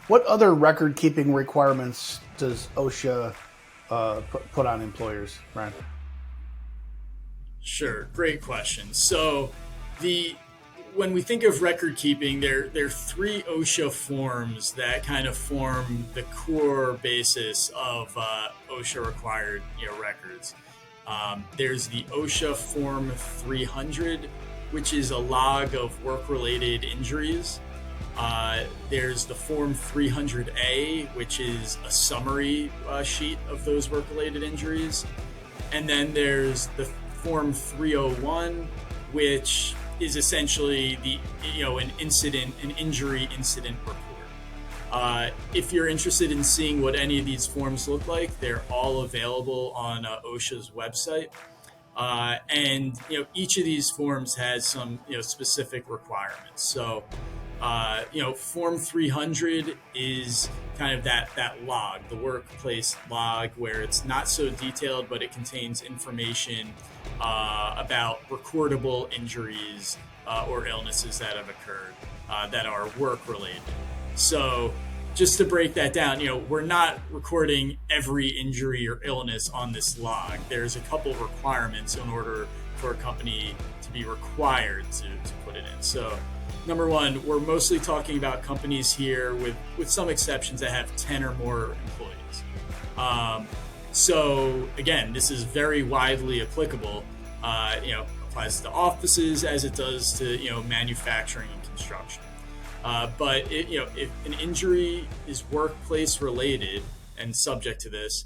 What other record keeping requirements does OSHA put on employers, Ryan? Sure, great question. So, the when we think of record keeping, there are three OSHA forms that kind of form the core basis of OSHA required records. There's the OSHA Form 300, which is a log of work related injuries. There's the Form 300A, which is a summary sheet of those work related injuries. And then there's the Form 301, which is essentially an injury incident report. If you're interested in seeing what any of these forms look like, they're all available on OSHA's website. And each of these forms has some specific requirements. So Form 300 is kind of that log, the workplace log, where it's not so detailed, but it contains information about recordable injuries or illnesses that have occurred that are work related. So just to break that down, we're not recording every injury or illness on this log. There's a couple requirements in order for a company to be required to put it in. So number one, we're mostly talking about companies here with some exceptions that have 10 or more employees. So again, this is very widely applicable. Applies to offices as it does to manufacturing and construction. But if an injury is workplace related and subject to this,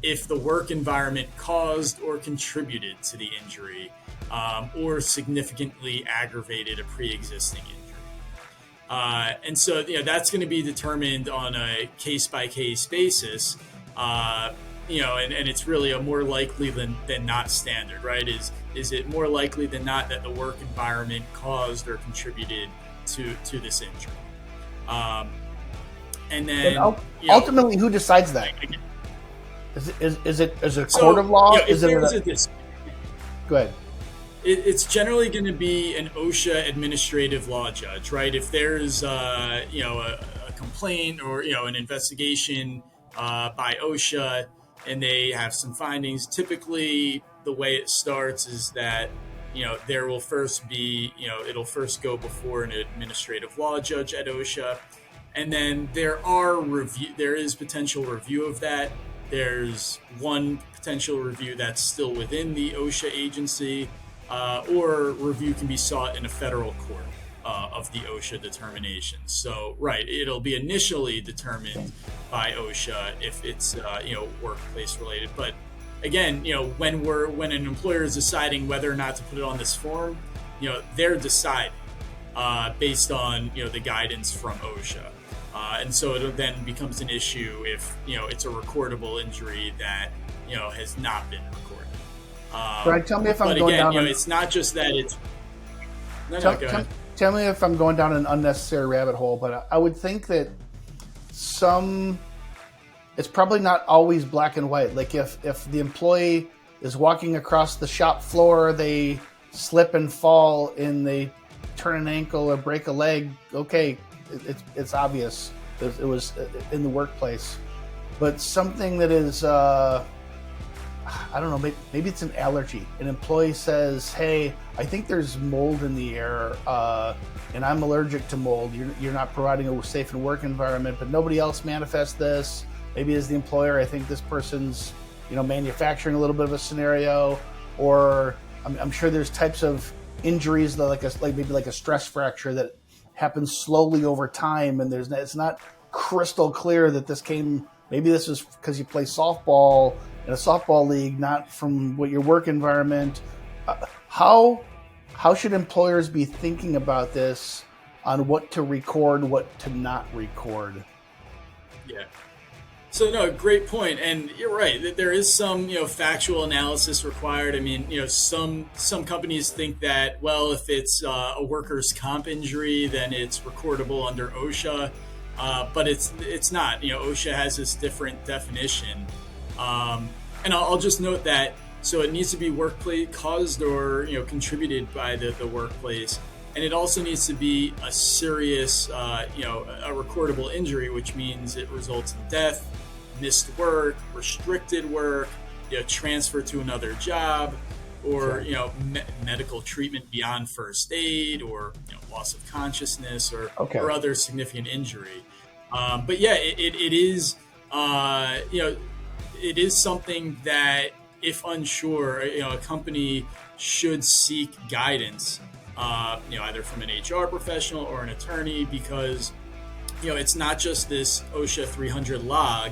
if the work environment caused or contributed to the injury, or significantly aggravated a pre-existing injury. And so that's going to be determined on a case-by-case basis. And it's really a more likely than not standard, right? Is it more likely than not that the work environment caused or contributed to this injury? And then ultimately, who decides that? Is it a court of law? Is it Go ahead. It's generally going to be an OSHA administrative law judge, right? If there's a complaint or an investigation by OSHA and they have some findings, typically the way it starts is that there will first be it'll first go before an administrative law judge at OSHA, and then there is potential review of that. There's one potential review that's still within the OSHA agency, or review can be sought in a federal court of the OSHA determination. So, right, it'll be initially determined by OSHA if it's workplace related. But again, when an employer is deciding whether or not to put it on this form, they're deciding based on the guidance from OSHA. And so it then becomes an issue if it's a recordable injury that has not been recorded. Right, tell me if I'm going down. It's not just that it's. No, go ahead. Tell me if I'm going down an unnecessary rabbit hole, but I would think that it's probably not always black and white. Like if the employee is walking across the shop floor, they slip and fall, and they turn an ankle or break a leg. Okay, it's obvious. It was in the workplace, but something that is. I don't know, maybe it's an allergy. An employee says, hey, I think there's mold in the air, and I'm allergic to mold. You're not providing a safe and work environment, but nobody else manifests this. Maybe as the employer, I think this person's manufacturing a little bit of a scenario, or I'm sure there's types of injuries that maybe like a stress fracture that happens slowly over time, and it's not crystal clear that maybe this is because you play softball in a softball league, not from what your work environment. How should employers be thinking about this on what to record, what to not record? Yeah. So no, great point, and you're right. There is some factual analysis required. I mean, some companies think that if it's a workers' comp injury, then it's recordable under OSHA, but it's not. OSHA has this different definition. And I'll just note that, so it needs to be workplace caused or contributed by the workplace. And it also needs to be a serious, a recordable injury, which means it results in death, missed work, restricted work, transfer to another job, or medical treatment beyond first aid, or loss of consciousness, or other significant injury. But yeah, it is it is something that, if unsure, a company should seek guidance, either from an HR professional or an attorney, because it's not just this OSHA 300 log.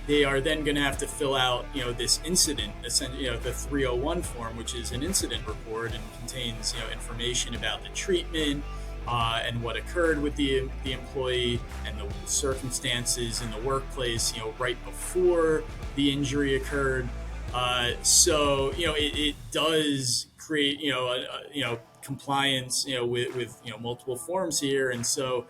They are then going to have to fill out, this incident, the 301 form, which is an incident report and contains, information about the treatment and what occurred with the employee and the circumstances in the workplace, right before the injury occurred. So it does create, compliance, with multiple forms here, and so.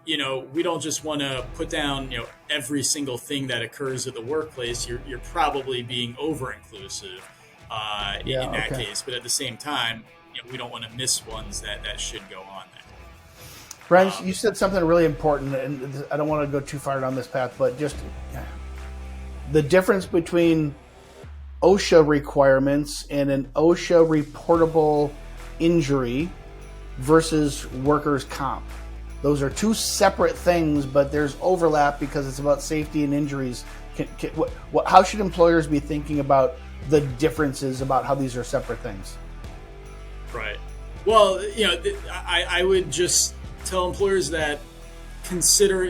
We don't just want to put down, every single thing that occurs at the workplace. You're probably being over-inclusive in that case. But at the same time, we don't want to miss ones that should go on there. Brian, you said something really important, and I don't want to go too far down this path, but just the difference between OSHA requirements and an OSHA reportable injury versus workers' comp. Those are two separate things, but there's overlap because it's about safety and injuries. How should employers be thinking about the differences about how these are separate things? Right. Well, I would just tell employers that consider,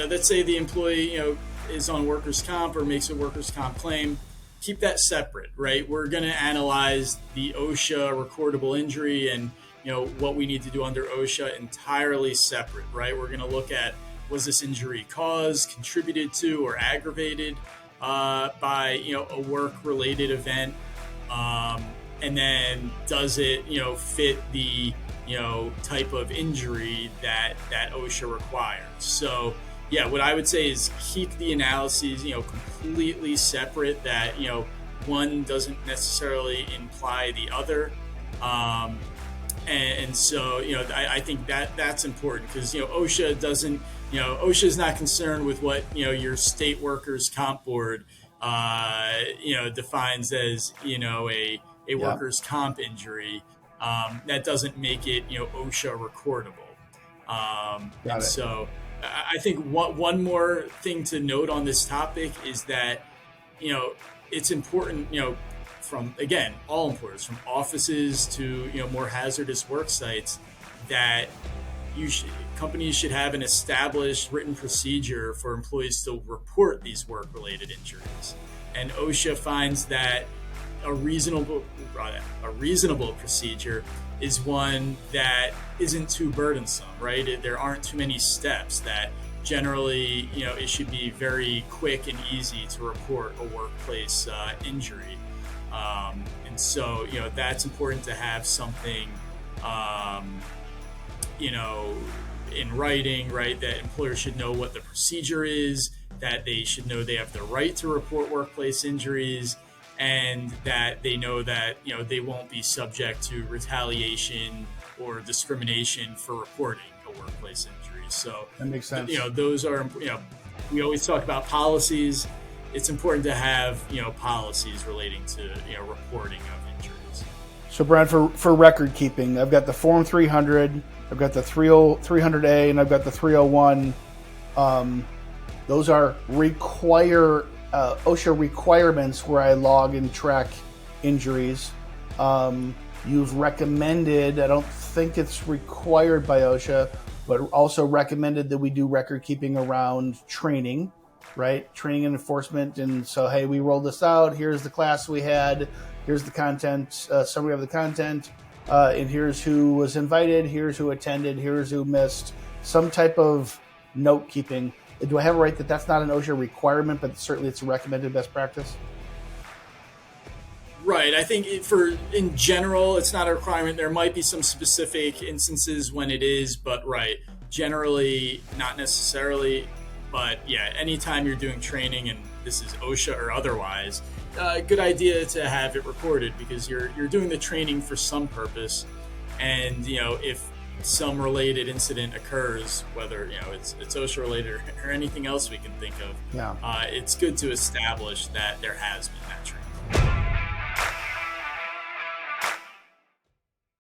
let's say the employee, is on workers' comp or makes a workers' comp claim. Keep that separate, right? We're going to analyze the OSHA recordable injury and what we need to do under OSHA entirely separate, right? We're going to look at, was this injury caused, contributed to, or aggravated by, a work-related event? And then does it, fit the, type of injury that OSHA requires? So, yeah, what I would say is keep the analyses, completely separate, that, one doesn't necessarily imply the other. And so, I think that's important, because, OSHA doesn't, OSHA is not concerned with what, your state workers' comp board, defines as, a workers' comp injury. That doesn't make it, OSHA recordable. So I think one more thing to note on this topic is that, it's important, from, again, all employers, from offices to more hazardous work sites, that companies should have an established written procedure for employees to report these work-related injuries. And OSHA finds that a reasonable procedure is one that isn't too burdensome, right? There aren't too many steps. That generally, it should be very quick and easy to report a workplace injury. And so, that's important to have something, in writing, right? That employers should know what the procedure is, that they should know they have the right to report workplace injuries, and that they know that, they won't be subject to retaliation or discrimination for reporting a workplace injury. So that makes sense. Those are, we always talk about policies. It's important to have, policies relating to, reporting of injuries. So, Brian, for record keeping, I've got the Form 300, I've got the 300A, and I've got the 301. Those are OSHA requirements where I log and track injuries. You've recommended, I don't think it's required by OSHA, but also recommended that we do record keeping around training. Right? Training and enforcement. And so, hey, we rolled this out. Here's the class we had. Here's the content, summary of the content. And here's who was invited. Here's who attended. Here's who missed. Some type of note keeping. Do I have it right that that's not an OSHA requirement, but certainly it's a recommended best practice? Right. I think in general, it's not a requirement. There might be some specific instances when it is, but right. Generally, not necessarily. But yeah, anytime you're doing training, and this is OSHA or otherwise, good idea to have it recorded, because you're doing the training for some purpose. And if some related incident occurs, whether it's OSHA related or anything else we can think of, Yeah. it's good to establish that there has been that